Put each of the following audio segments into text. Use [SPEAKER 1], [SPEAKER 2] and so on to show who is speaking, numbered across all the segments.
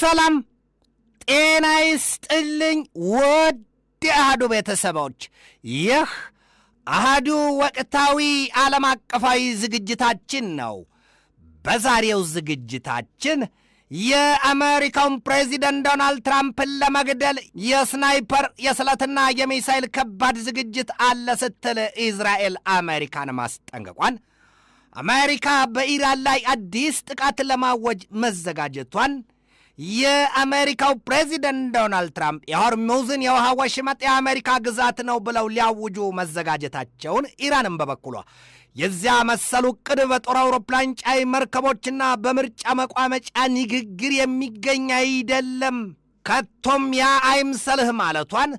[SPEAKER 1] ሰላም ጤና ይስጥልኝ ውድ የአሃዱ ቤተሰቦች፣ ይህ አሃዱ ወቅታዊ ዓለም አቀፋዊ ዝግጅታችን ነው። በዛሬው ዝግጅታችን የአሜሪካውን ፕሬዚደንት ዶናልድ ትራምፕን ለመግደል የስናይፐር የስለትና የሚሳኤል ከባድ ዝግጅት አለ ስትል እስራኤል አሜሪካን ማስጠንቀቋን፣ አሜሪካ በኢራን ላይ አዲስ ጥቃት ለማወጅ መዘጋጀቷን፣ የአሜሪካው ፕሬዚደንት ዶናልድ ትራምፕ የሆርሙዝን የውሃ ወሽመጥ የአሜሪካ ግዛት ነው ብለው ሊያውጁ መዘጋጀታቸውን፣ ኢራንም በበኩሏ የዚያ መሰሉ ዕቅድ በጦር አውሮፕላን ጫይ መርከቦችና በምርጫ መቋመጫ ንግግር የሚገኝ አይደለም፣ ከቶም ያ አይምሰልህ ማለቷን፣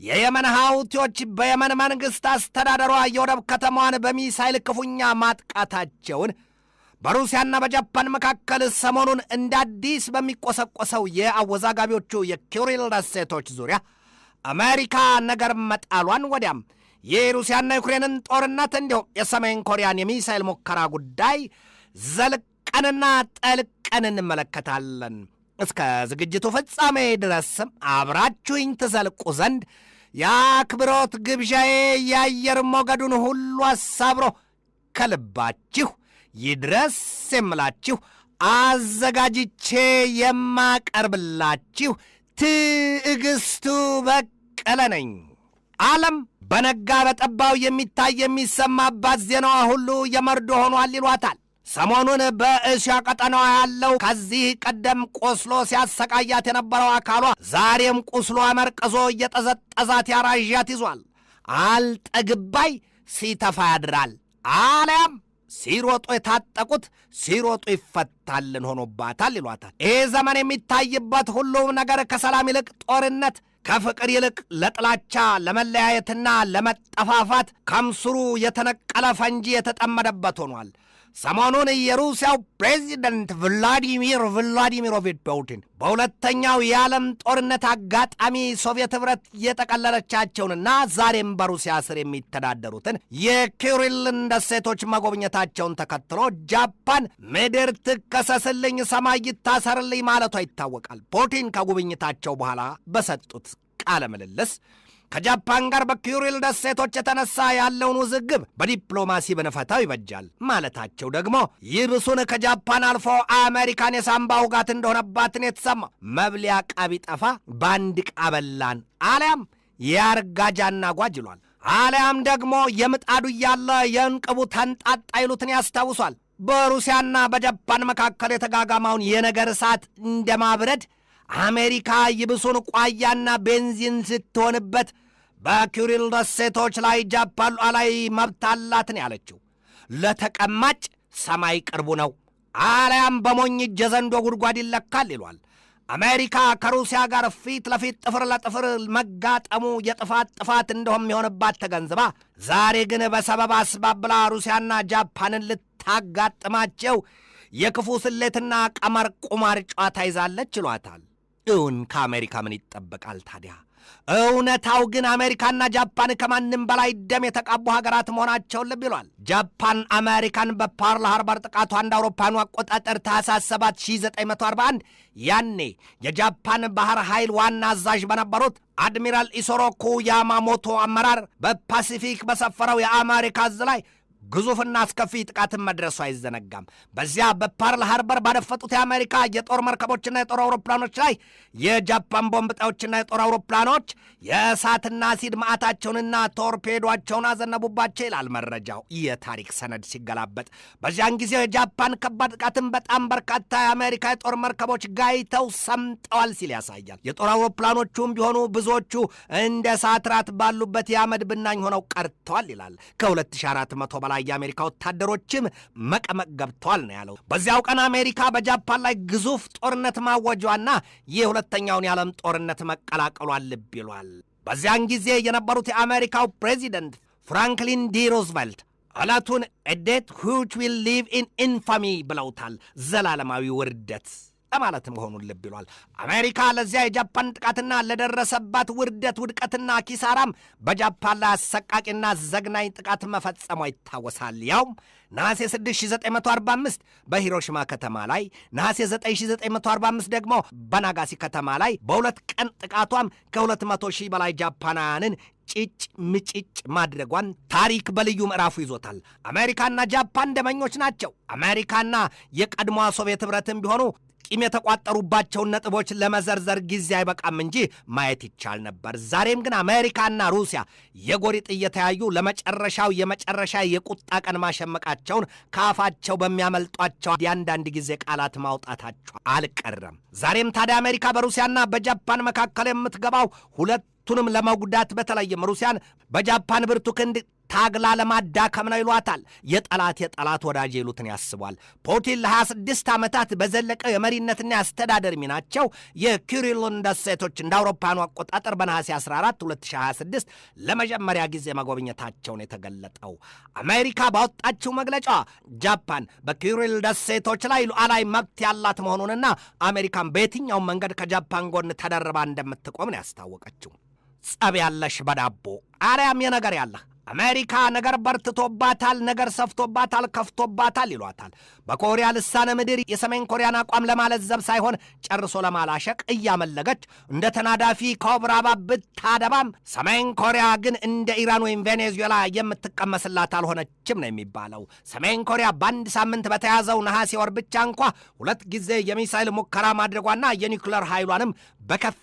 [SPEAKER 1] የየመን ሐውቲዎች በየመን መንግሥት አስተዳደሯ የወደብ ከተማዋን በሚሳይል ክፉኛ ማጥቃታቸውን፣ በሩሲያና በጃፓን መካከል ሰሞኑን እንደ አዲስ በሚቆሰቆሰው የአወዛጋቢዎቹ የኩሪል ደሴቶች ዙሪያ አሜሪካ ነገር መጣሏን፣ ወዲያም የሩሲያና ዩክሬንን ጦርነት እንዲሁም የሰሜን ኮሪያን የሚሳይል ሙከራ ጉዳይ ዘልቀንና ጠልቀን እንመለከታለን። እስከ ዝግጅቱ ፍጻሜ ድረስም አብራችሁኝ ትዘልቁ ዘንድ የአክብሮት ግብዣዬ የአየር ሞገዱን ሁሉ አሳብሮ ከልባችሁ ይድረስ የምላችሁ አዘጋጅቼ የማቀርብላችሁ ትዕግስቱ በቀለ ነኝ። ዓለም በነጋ በጠባው የሚታይ የሚሰማባት ዜናዋ ሁሉ የመርዶ ሆኗል ይሏታል። ሰሞኑን በእስያ ቀጠናዋ ያለው ከዚህ ቀደም ቆስሎ ሲያሰቃያት የነበረው አካሏ ዛሬም ቁስሏ መርቀዞ እየጠዘጠዛት ያራዣት ይዟል። አልጠግባይ ሲተፋ ያድራል፣ አልያም ሲሮጡ የታጠቁት ሲሮጡ ይፈታልን ሆኖባታል ይሏታል። ይህ ዘመን የሚታይበት ሁሉም ነገር ከሰላም ይልቅ ጦርነት፣ ከፍቅር ይልቅ ለጥላቻ ለመለያየትና ለመጠፋፋት ከምስሩ የተነቀለ ፈንጂ የተጠመደበት ሆኗል። ሰሞኑን የሩሲያው ፕሬዚደንት ቭላዲሚር ቭላዲሚሮቪች ፑቲን በሁለተኛው የዓለም ጦርነት አጋጣሚ ሶቪየት ኅብረት የጠቀለለቻቸውንና ዛሬም በሩሲያ ስር የሚተዳደሩትን የኩሪልን ደሴቶች መጎብኘታቸውን ተከትሎ ጃፓን ምድር ትከሰስልኝ ሰማይ ይታሰርልኝ ማለቷ ይታወቃል። ፑቲን ከጉብኝታቸው በኋላ በሰጡት ቃለ ምልልስ ከጃፓን ጋር በኩሪል ደሴቶች የተነሳ ያለውን ውዝግብ በዲፕሎማሲ ብንፈታው ይበጃል ማለታቸው ደግሞ ይብሱን ከጃፓን አልፎ አሜሪካን የሳምባ ውጋት እንደሆነባትን የተሰማ መብሊያ ቃቢ ጠፋ በአንድ ቃበላን አሊያም ያርጋጃና ጓጅ ይሏል። አሊያም ደግሞ የምጣዱ እያለ የእንቅቡ ተንጣጣ ይሉትን ያስታውሷል። በሩሲያና በጃፓን መካከል የተጋጋማውን የነገር እሳት እንደማብረድ አሜሪካ ይብሱን ቋያና ቤንዚን ስትሆንበት በኩሪል ደሴቶች ላይ ጃፓን ሉዓላዊ መብት አላትን ያለችው ለተቀማጭ ሰማይ ቅርቡ ነው አሊያም በሞኝ እጀ ዘንዶ ጉድጓድ ይለካል ይሏል። አሜሪካ ከሩሲያ ጋር ፊት ለፊት ጥፍር ለጥፍር መጋጠሙ የጥፋት እንደሆነ የሚሆንባት ተገንዝባ ዛሬ ግን በሰበብ አስባብላ ሩሲያና ጃፓንን ልታጋጥማቸው የክፉ ስሌትና ቀመር ቁማር ጨዋታ ይዛለች ይሏታል። እውን ከአሜሪካ ምን ይጠበቃል ታዲያ? እውነታው ግን አሜሪካና ጃፓን ከማንም በላይ ደም የተቃቡ ሀገራት መሆናቸውን ልብ ይሏል። ጃፓን አሜሪካን በፐርል ሃርበር ጥቃቷ እንደ አውሮፓኑ አቆጣጠር ታኅሳስ 7 1941 ያኔ የጃፓን ባህር ኃይል ዋና አዛዥ በነበሩት አድሚራል ኢሶሮኩ ያማሞቶ አመራር በፓሲፊክ በሰፈረው የአሜሪካ እዝ ላይ ግዙፍና አስከፊ ጥቃትን መድረሱ አይዘነጋም። በዚያ በፐርል ሃርበር ባደፈጡት የአሜሪካ የጦር መርከቦችና የጦር አውሮፕላኖች ላይ የጃፓን ቦምብ ጣዮችና የጦር አውሮፕላኖች የእሳትና አሲድ ማዕታቸውንና ቶርፔዶቸውን አዘነቡባቸው ይላል መረጃው የታሪክ ሰነድ ሲገላበጥ። በዚያን ጊዜ የጃፓን ከባድ ጥቃትን በጣም በርካታ የአሜሪካ የጦር መርከቦች ጋይተው ሰምጠዋል ሲል ያሳያል። የጦር አውሮፕላኖቹም ቢሆኑ ብዙዎቹ እንደ እሳት ራት ባሉበት የአመድ ብናኝ ሆነው ቀርተዋል ይላል። ከ2400 በላይ የአሜሪካ ወታደሮችም መቀመቅ ገብተዋል ነው ያለው። በዚያው ቀን አሜሪካ በጃፓን ላይ ግዙፍ ጦርነት ማወጇና የሁለተኛውን የዓለም ጦርነት መቀላቀሏን ልብ ይሏል። በዚያን ጊዜ የነበሩት የአሜሪካው ፕሬዚደንት ፍራንክሊን ዲ ሩዝቬልት ዕለቱን a date which will live in infamy ብለውታል። ዘላለማዊ ውርደት ለማለት መሆኑን ልብ ይሏል። አሜሪካ ለዚያ የጃፓን ጥቃትና ለደረሰባት ውድቀትና ኪሳራም በጃፓን ላይ አሰቃቂና ዘግናኝ ጥቃት መፈጸሟ ይታወሳል። ያውም ነሐሴ 6945 በሂሮሺማ ከተማ ላይ፣ ነሐሴ 9945 ደግሞ በናጋሲ ከተማ ላይ በሁለት ቀን ጥቃቷም ከ200,000 በላይ ጃፓናውያንን ጭጭ ምጭጭ ማድረጓን ታሪክ በልዩ ምዕራፉ ይዞታል። አሜሪካና ጃፓን ደመኞች ናቸው። አሜሪካና የቀድሞዋ ሶቪየት ኅብረትም ቢሆኑ ቂም የተቋጠሩባቸውን ነጥቦች ለመዘርዘር ጊዜ አይበቃም እንጂ ማየት ይቻል ነበር። ዛሬም ግን አሜሪካና ሩሲያ የጎሪጥ እየተያዩ የመጨረሻ የቁጣ ቀን ማሸመቃቸውን ከአፋቸው በሚያመልጧቸው የአንዳንድ ጊዜ ቃላት ማውጣታቸው አልቀረም። ዛሬም ታዲያ አሜሪካ በሩሲያና በጃፓን መካከል የምትገባው ሁለቱንም ለመጉዳት በተለይም ሩሲያን በጃፓን ብርቱ ክንድ ታግላ ለማዳከም ነው ይሏታል። የጠላት ወዳጅ ይሉትን ያስቧል። ፑቲን ለ26 ዓመታት በዘለቀው የመሪነትና የአስተዳደር ሚናቸው የኩሪልን ደሴቶች እንደ አውሮፓውያኑ አቆጣጠር በነሐሴ 14 2026 ለመጀመሪያ ጊዜ መጎብኘታቸውን የተገለጠው አሜሪካ ባወጣችው መግለጫ ጃፓን በኩሪል ደሴቶች ላይ ሉዓላዊ መብት ያላት መሆኑንና አሜሪካን በየትኛውም መንገድ ከጃፓን ጎን ተደርባ እንደምትቆም ነው ያስታወቀችው። ጸብ ያለሽ በዳቦ አርያም የነገር ያለህ አሜሪካ ነገር በርትቶባታል፣ ነገር ሰፍቶባታል፣ ከፍቶባታል ይሏታል። በኮሪያ ልሳነ ምድር የሰሜን ኮሪያን አቋም ለማለዘብ ሳይሆን ጨርሶ ለማላሸቅ እያመለገች እንደ ተናዳፊ ኮብራ ብታደባም ሰሜን ኮሪያ ግን እንደ ኢራን ወይም ቬኔዙዌላ የምትቀመስላት አልሆነችም ነው የሚባለው። ሰሜን ኮሪያ በአንድ ሳምንት በተያዘው ነሐሴ ወር ብቻ እንኳ 2 ጊዜ የሚሳይል ሙከራ ማድረጓና የኒውክሌር ኃይሏንም በከፍተኛ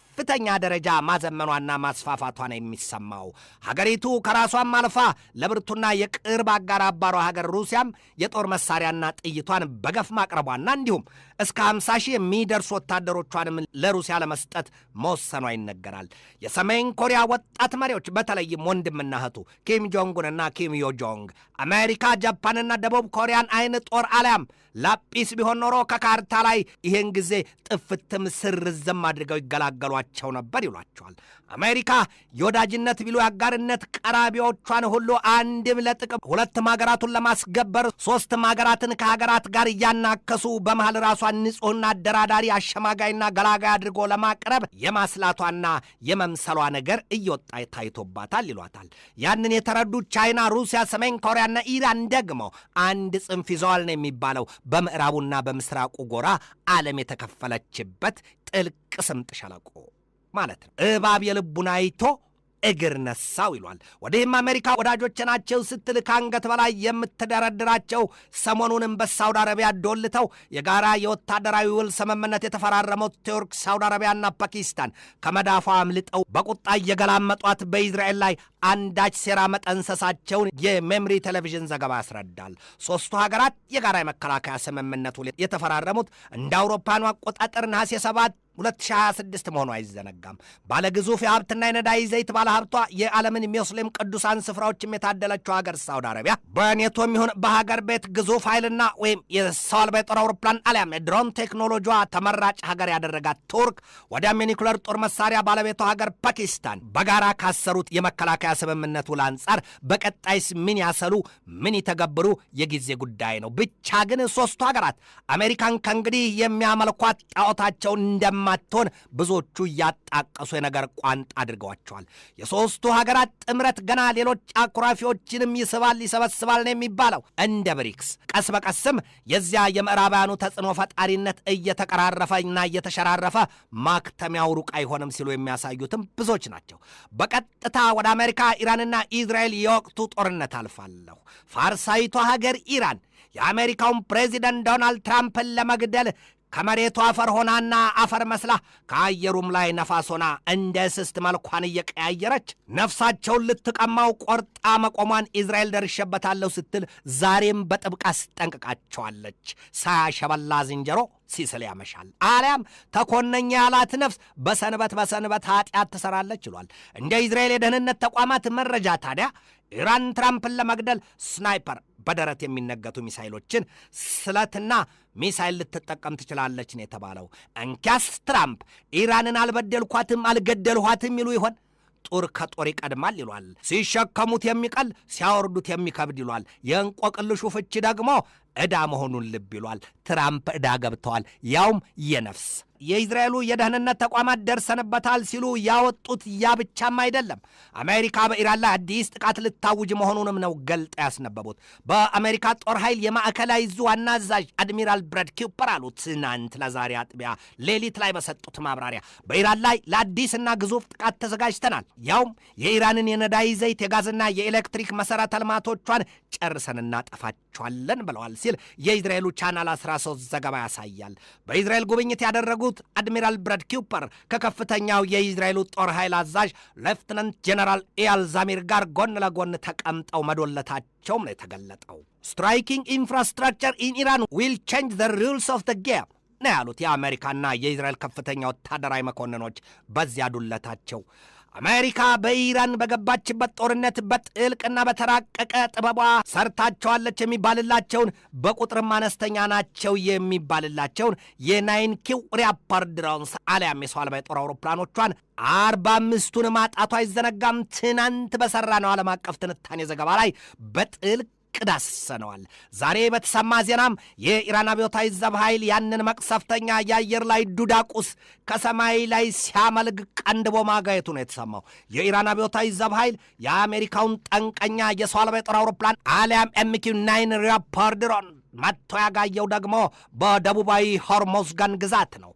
[SPEAKER 1] ደረጃ ማዘመኗና ማስፋፋቷን የሚሰማው ሀገሪቱ ከራሷም አልፋ ለብርቱና የቅርብ አጋር አባሯ ሀገር ሩሲያም የጦር መሳሪያና ጥይቷን በገፍ ማቅረቧና እንዲሁም እስከ 50,000 የሚደርሱ ወታደሮቿንም ለሩሲያ ለመስጠት መወሰኗ ይነገራል። የሰሜን ኮሪያ ወጣት መሪዎች በተለይም ወንድምና እህቱ ኪም ጆንጉንና ኪም ዮጆንግ አሜሪካ ጃፓንና ደቡብ ኮሪያን አይን ጦር አልያም ላጲስ ቢሆን ኖሮ ከካርታ ላይ ይህን ጊዜ ጥፍትም ስርዝም አድርገው ይገላገሏቸው ነበር ይሏቸዋል። አሜሪካ የወዳጅነት ቢሉ የአጋርነት ቀራቢዎቿን ሁሉ አንድም ለጥቅም ሁለትም ሀገራቱን ለማስገበር 3 ሀገራትን ከሀገራት ጋር እያናከሱ በመሃል ራሷን ንጹሕና አደራዳሪ አሸማጋይና ገላጋይ አድርጎ ለማቅረብ የማስላቷና የመምሰሏ ነገር እየወጣ ታይቶባታል ይሏታል። ያንን የተረዱ ቻይና፣ ሩሲያ፣ ሰሜን ኮሪያና ኢራን ደግሞ አንድ ጽንፍ ይዘዋል ነው የሚባለው። በምዕራቡና በምስራቁ ጎራ ዓለም የተከፈለችበት ጥልቅ ስምጥ ሸለቆ ማለት ነው። እባብ የልቡን አይቶ እግር ነሳው ይሏል። ወዲህም አሜሪካ ወዳጆች ናቸው ስትል ከአንገት በላይ የምትደረድራቸው ሰሞኑንም በሳውዲ አረቢያ ዶልተው የጋራ የወታደራዊ ውል ስምምነት የተፈራረሙት ቱርክ፣ ሳውዲ አረቢያና ፓኪስታን ከመዳፏ አምልጠው በቁጣ እየገላመጧት በእስራኤል ላይ አንዳች ሴራ መጠንሰሳቸውን የሜምሪ ቴሌቪዥን ዘገባ ያስረዳል። 3ቱ ሀገራት የጋራ የመከላከያ ስምምነት ውል የተፈራረሙት እንደ አውሮፓውያኑ አቆጣጠር ነሐሴ 7 2026 መሆኑ አይዘነጋም። ባለግዙፍ የሀብትና የነዳጅ ዘይት ባለሀብቷ የዓለምን ሙስሊም ቅዱሳን ስፍራዎችም የታደለችው ሀገር ሳውዲ አረቢያ በኔቶም ይሁን በሀገር ቤት ግዙፍ ኃይልና ወይም የሰው አልባ የጦር አውሮፕላን አሊያም የድሮን ቴክኖሎጂዋ ተመራጭ ሀገር ያደረጋት ቱርክ ወዲያም የኒኩሌር ጦር መሳሪያ ባለቤቷ ሀገር ፓኪስታን በጋራ ካሰሩት የመከላከያ ስምምነት ውል አንጻር በቀጣይስ ምን ያሰሉ ምን ይተገብሩ የጊዜ ጉዳይ ነው። ብቻ ግን 3ቱ ሀገራት አሜሪካን ከእንግዲህ የሚያመልኳት ጣዖታቸውን እንደማትሆን ብዙዎቹ እያጣቀሱ የነገር ቋንጣ አድርገዋቸዋል። የ3ቱ ሀገራት ጥምረት ገና ሌሎች አኩራፊዎችንም ይስባል ይሰበስባል ነው የሚባለው። እንደ ብሪክስ ቀስ በቀስም የዚያ የምዕራባውያኑ ተጽዕኖ ፈጣሪነት እየተቀራረፈና እየተሸራረፈ ማክተሚያው ሩቅ አይሆንም ሲሉ የሚያሳዩትም ብዙዎች ናቸው። በቀጥታ ወደ አሜሪካ፣ ኢራንና ኢዝራኤል የወቅቱ ጦርነት አልፋለሁ። ፋርሳዊቷ ሀገር ኢራን የአሜሪካውን ፕሬዚደንት ዶናልድ ትራምፕን ለመግደል ከመሬቱ አፈር ሆናና አፈር መስላ ከአየሩም ላይ ነፋስ ሆና እንደ እስስት መልኳን እየቀያየረች ነፍሳቸውን ልትቀማው ቆርጣ መቆሟን እስራኤል ደርሼበታለሁ ስትል ዛሬም በጥብቅ አስጠንቅቃቸዋለች። ሳያሸበላ ዝንጀሮ ሲስል ያመሻል፣ አሊያም ተኮነኛ ያላት ነፍስ በሰንበት ኃጢአት ትሰራለች ይሏል። እንደ እስራኤል የደህንነት ተቋማት መረጃ ታዲያ ኢራን ትራምፕን ለመግደል ስናይፐር በደረት የሚነገቱ ሚሳይሎችን ስለትና ሚሳይል ልትጠቀም ትችላለች ነው የተባለው። እንኪያስ ትራምፕ ኢራንን አልበደልኳትም አልገደልኋትም ይሉ ይሆን? ጦር ከጦር ይቀድማል ይሏል። ሲሸከሙት የሚቀል ሲያወርዱት የሚከብድ ይሏል። የእንቆቅልሹ ፍቺ ደግሞ ዕዳ መሆኑን ልብ ይሏል። ትራምፕ ዕዳ ገብተዋል፣ ያውም የነፍስ። የእስራኤሉ የደህንነት ተቋማት ደርሰንበታል ሲሉ ያወጡት ያ ብቻም አይደለም። አሜሪካ በኢራን ላይ አዲስ ጥቃት ልታውጅ መሆኑንም ነው ገልጠ ያስነበቡት። በአሜሪካ ጦር ኃይል የማዕከላዊ ዕዝ ዋና አዛዥ አድሚራል ብራድ ኩፐር አሉ ትናንት ለዛሬ አጥቢያ ሌሊት ላይ በሰጡት ማብራሪያ በኢራን ላይ ለአዲስና ግዙፍ ጥቃት ተዘጋጅተናል፣ ያውም የኢራንን የነዳጅ ዘይት፣ የጋዝና የኤሌክትሪክ መሠረተ ልማቶቿን ጨርሰን እናጠፋቸዋለን ብለዋል ሲል የእስራኤሉ ቻናል 13 ዘገባ ያሳያል። በእስራኤል ጉብኝት ያደረጉት አድሚራል ብራድ ኩፐር ከከፍተኛው የእስራኤሉ ጦር ኃይል አዛዥ ሌፍትናንት ጄኔራል ኢያል ዛሚር ጋር ጎን ለጎን ተቀምጠው መዶለታቸውም ነው የተገለጠው። ስትራይኪንግ ኢንፍራስትራክቸር ኢን ኢራን ዊል ቼንጅ ዘ ሩልስ ኦፍ ዘ ጌም ነው ያሉት የአሜሪካና የእስራኤል ከፍተኛ ወታደራዊ መኮንኖች በዚያ ዱለታቸው። አሜሪካ በኢራን በገባችበት ጦርነት በጥልቅና በተራቀቀ ጥበቧ ሰርታቸዋለች የሚባልላቸውን በቁጥርም አነስተኛ ናቸው የሚባልላቸውን የ9Q ሪያፐር ድሮንስ አሊያም የሰው አልባ የጦር አውሮፕላኖቿን 45ቱን ማጣቷ አይዘነጋም። ትናንት በሠራ ነው ዓለም አቀፍ ትንታኔ ዘገባ ላይ በጥልቅ ዳሰነዋል። ዛሬ በተሰማ ዜናም የኢራን አብዮታዊ ዘብ ኃይል ያንን መቅሰፍተኛ የአየር ላይ ዱዳቁስ ከሰማይ ላይ ሲያመልግ ቀንድቦ ማጋየቱ ነው የተሰማው። የኢራን አብዮታዊ ዘብ ኃይል የአሜሪካውን ጠንቀኛ የሰው አልባ የጦር አውሮፕላን አሊያም MQ-9 ሪያፐር ድሮን መጥቶ ያጋየው ደግሞ በደቡባዊ ሆርሞዝጋን ግዛት ነው።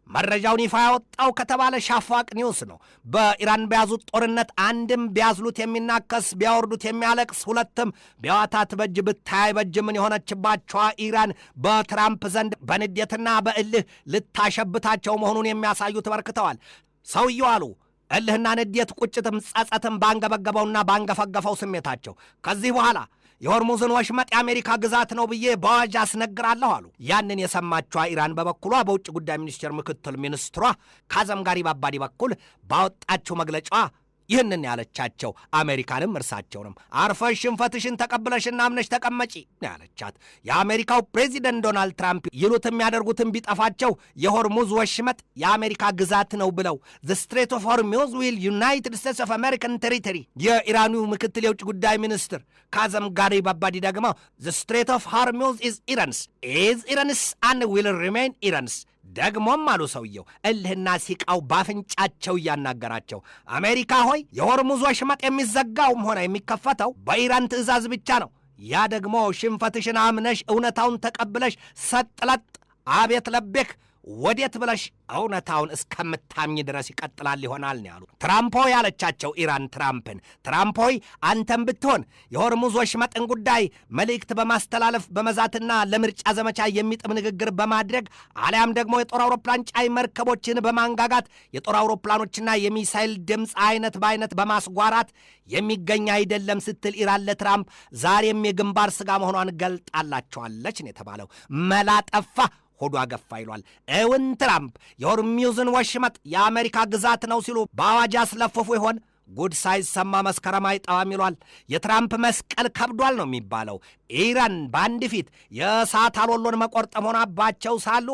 [SPEAKER 1] መረጃውን ይፋ ያወጣው ከተባለ ሻፋቅ ኒውስ ነው። በኢራን በያዙት ጦርነት አንድም ቢያዝሉት የሚናከስ ቢያወርዱት የሚያለቅስ፣ ሁለትም ቢያዋታት በእጅ ብታይ በእጅ ምን የሆነችባቸዋ ኢራን በትራምፕ ዘንድ በንዴትና በእልህ ልታሸብታቸው መሆኑን የሚያሳዩት በርክተዋል። ሰውየው አሉ እልህና ንዴት፣ ቁጭትም ጸጸትም ባንገበገበውና ባንገፈገፈው ስሜታቸው ከዚህ በኋላ የሆርሙዝን ወሽመጥ የአሜሪካ ግዛት ነው ብዬ በአዋጅ አስነግራለሁ አሉ። ያንን የሰማችዋ ኢራን በበኩሏ በውጭ ጉዳይ ሚኒስቴር ምክትል ሚኒስትሯ ካዘም ጋሪባባዲ በኩል ባወጣችው መግለጫ ይህንን ያለቻቸው አሜሪካንም እርሳቸውንም አርፈሽ ሽንፈትሽን ተቀብለሽና አምነሽ ተቀመጪ ያለቻት። የአሜሪካው ፕሬዚደንት ዶናልድ ትራምፕ ይሉትም ያደርጉትም ቢጠፋቸው የሆርሙዝ ወሽመጥ የአሜሪካ ግዛት ነው ብለው the Strait of Hormuz will United States of American territory የኢራኑ ምክትል የውጭ ጉዳይ ሚኒስትር ካዘም ጋሪባባዲ ደግሞ the Strait of Hormuz is Iran's and will remain Iran's ደግሞም አሉ ሰውየው እልህና ሲቃው ባፍንጫቸው እያናገራቸው አሜሪካ ሆይ የሆርሙዝ ወሽመጥ የሚዘጋውም ሆነ የሚከፈተው በኢራን ትዕዛዝ ብቻ ነው። ያ ደግሞ ሽንፈትሽን አምነሽ እውነታውን ተቀብለሽ ሰጥለጥ አቤት ለቤክ ወዴት ብለሽ እውነታውን እስከምታምኝ ድረስ ይቀጥላል ይሆናል ነው ያሉ። ትራምፕ ሆይ ያለቻቸው ኢራን ትራምፕን፣ ትራምፕ ሆይ አንተም ብትሆን የሆርሙዝ ወሽመጥን ጉዳይ መልእክት በማስተላለፍ በመዛትና ለምርጫ ዘመቻ የሚጥም ንግግር በማድረግ አሊያም ደግሞ የጦር አውሮፕላን ጫይ መርከቦችን በማንጋጋት የጦር አውሮፕላኖችና የሚሳይል ድምፅ አይነት በአይነት በማስጓራት የሚገኝ አይደለም ስትል ኢራን ለትራምፕ ዛሬም የግንባር ስጋ መሆኗን ገልጣላቸዋለች ነው የተባለው። መላጠፋ ሆዷ ገፋ ይሏል። እውን ትራምፕ የሆርሙዝን ወሽመጥ የአሜሪካ ግዛት ነው ሲሉ በአዋጅ አስለፍፉ ይሆን? ጉድ ሳይሰማ መስከረም አይጠዋም ይሏል። የትራምፕ መስቀል ከብዷል ነው የሚባለው። ኢራን በአንድ ፊት የእሳት አሎሎን መቆርጠም ሆናባቸው ሳሉ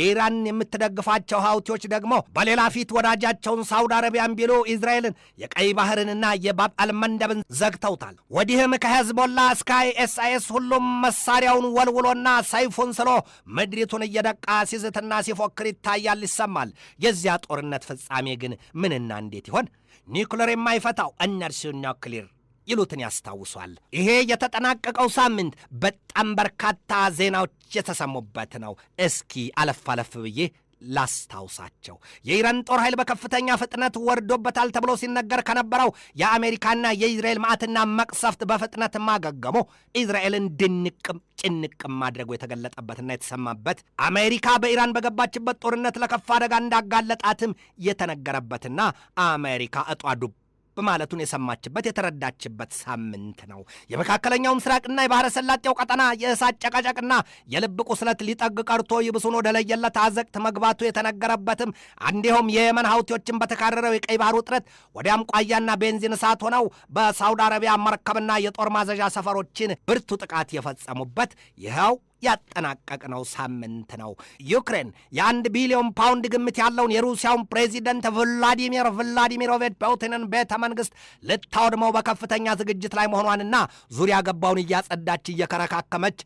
[SPEAKER 1] ኢራን የምትደግፋቸው ሀውቲዎች ደግሞ በሌላ ፊት ወዳጃቸውን ሳውዲ አረቢያን ቢሉ እስራኤልን የቀይ ባህርንና የባብ አልመንደብን ዘግተውታል። ወዲህም ከሄዝቦላ እስከ ISIS ሁሉም መሳሪያውን ወልውሎና ሰይፉን ስሎ ምድሪቱን እየደቃ ሲዝትና ሲፎክር ይታያል፣ ይሰማል። የዚያ ጦርነት ፍጻሜ ግን ምንና እንዴት ይሆን? ኒውክሌር የማይፈታው እነርሱ ኒውክሌር ይሉትን ያስታውሷል። ይሄ የተጠናቀቀው ሳምንት በጣም በርካታ ዜናዎች የተሰሙበት ነው። እስኪ አለፍ አለፍ ብዬ ላስታውሳቸው። የኢራን ጦር ኃይል በከፍተኛ ፍጥነት ወርዶበታል ተብሎ ሲነገር ከነበረው የአሜሪካና የእስራኤል ማዕትና መቅሰፍት በፍጥነት ማገገሞ እስራኤልን ድንቅም ጭንቅም ማድረጉ የተገለጠበትና የተሰማበት አሜሪካ በኢራን በገባችበት ጦርነት ለከፋ አደጋ እንዳጋለጣትም የተነገረበትና አሜሪካ እጧ ዱብ በማለቱን የሰማችበት የተረዳችበት ሳምንት ነው። የመካከለኛው ምስራቅና የባህረ ሰላጤው ቀጠና የእሳት ጨቃጨቅና የልብ ቁስለት ሊጠግ ቀርቶ ይብሱን ወደ ለየለት አዘቅት መግባቱ የተነገረበትም እንዲሁም የየመን ሀውቲዎችን በተካረረው የቀይ ባህር ውጥረት ወዲያም ቋያና ቤንዚን እሳት ሆነው በሳውዲ አረቢያ መርከብና የጦር ማዘዣ ሰፈሮችን ብርቱ ጥቃት የፈጸሙበት ይኸው ያጠናቀቅነው ሳምንት ነው። ዩክሬን የ1 ቢሊዮን ፓውንድ ግምት ያለውን የሩሲያውን ፕሬዚደንት ቭላዲሚሮቪች ፑቲንን ቤተ መንግስት ልታወድመው በከፍተኛ ዝግጅት ላይ መሆኗንና ዙሪያ ገባውን እያጸዳች እየከረካከመች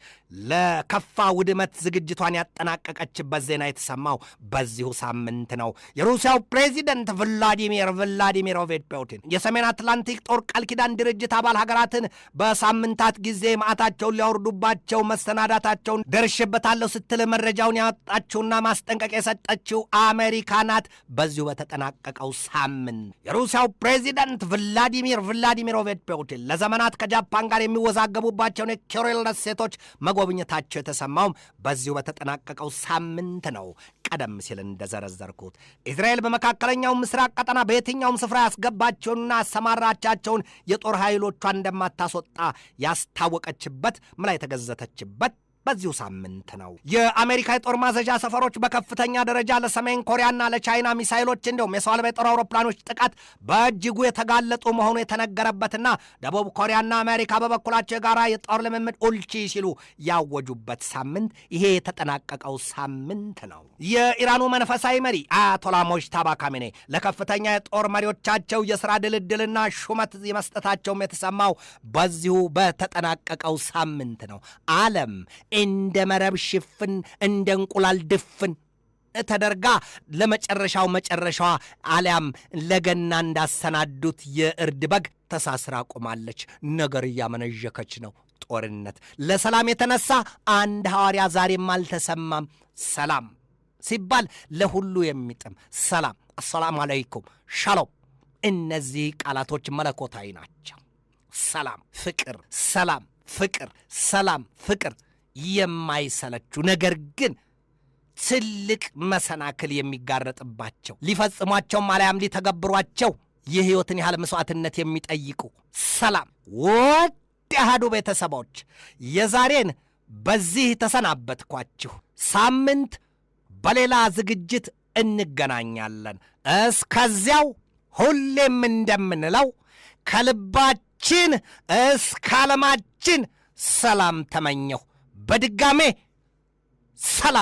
[SPEAKER 1] ለከፋ ውድመት ዝግጅቷን ያጠናቀቀችበት ዜና የተሰማው በዚሁ ሳምንት ነው። የሩሲያው ፕሬዚደንት ቭላዲሚሮቪች ፑቲን የሰሜን አትላንቲክ ጦር ቃል ኪዳን ድርጅት አባል ሀገራትን በሳምንታት ጊዜ ማዕታቸውን ሊያወርዱባቸው መሰናዳታቸውን ደርሽበታለሁ ስትል መረጃውን ያወጣችውና ማስጠንቀቂያ የሰጠችው አሜሪካ ናት። በዚሁ በተጠናቀቀው ሳምንት የሩሲያው ፕሬዚደንት ቭላዲሚሮቪች ፑቲን ለዘመናት ከጃፓን ጋር የሚወዛገቡባቸውን የኩሪል ደሴቶች መጎብኘታቸው የተሰማውም በዚሁ በተጠናቀቀው ሳምንት ነው። ቀደም ሲል እንደዘረዘርኩት እስራኤል በመካከለኛው ምስራቅ ቀጠና በየትኛውም ስፍራ ያስገባቸውንና ያሰማራቻቸውን የጦር ኃይሎቿን እንደማታስወጣ ያስታወቀችበት ምላ የተገዘተችበት በዚሁ ሳምንት ነው። የአሜሪካ የጦር ማዘዣ ሰፈሮች በከፍተኛ ደረጃ ለሰሜን ኮሪያና ለቻይና ሚሳይሎች እንዲሁም የሰው አልባ የጦር አውሮፕላኖች ጥቃት በእጅጉ የተጋለጡ መሆኑ የተነገረበትና ደቡብ ኮሪያና አሜሪካ በበኩላቸው የጋራ የጦር ልምምድ ኡልቺ ሲሉ ያወጁበት ሳምንት ይሄ የተጠናቀቀው ሳምንት ነው። የኢራኑ መንፈሳዊ መሪ አያቶላ ሞጅተባ ካሜኔ ለከፍተኛ የጦር መሪዎቻቸው የሥራ ድልድልና ሹመት የመስጠታቸውም የተሰማው በዚሁ በተጠናቀቀው ሳምንት ነው። ዓለም እንደ መረብ ሽፍን እንደ እንቁላል ድፍን ተደርጋ ለመጨረሻዋ አሊያም ለገና እንዳሰናዱት የእርድ በግ ተሳስራ ቆማለች። ነገር እያመነዠከች ነው። ጦርነት ለሰላም የተነሳ አንድ ሐዋርያ ዛሬም አልተሰማም። ሰላም ሲባል ለሁሉ የሚጥም ሰላም፣ አሰላሙ አለይኩም፣ ሻሎም። እነዚህ ቃላቶች መለኮታዊ ናቸው። ሰላም፣ ፍቅር፣ ሰላም፣ ፍቅር፣ ሰላም፣ ፍቅር የማይሰለቹ ነገር ግን ትልቅ መሰናክል የሚጋረጥባቸው ሊፈጽሟቸውም አልያም ሊተገብሯቸው የሕይወትን ያህል መስዋዕትነት የሚጠይቁ ሰላም። ውድ አሐዱ ቤተሰቦች የዛሬን በዚህ ተሰናበትኳችሁ። ሳምንት በሌላ ዝግጅት እንገናኛለን። እስከዚያው ሁሌም እንደምንለው ከልባችን እስከ ዓለማችን ሰላም ተመኘሁ። በድጋሜ ሰላም።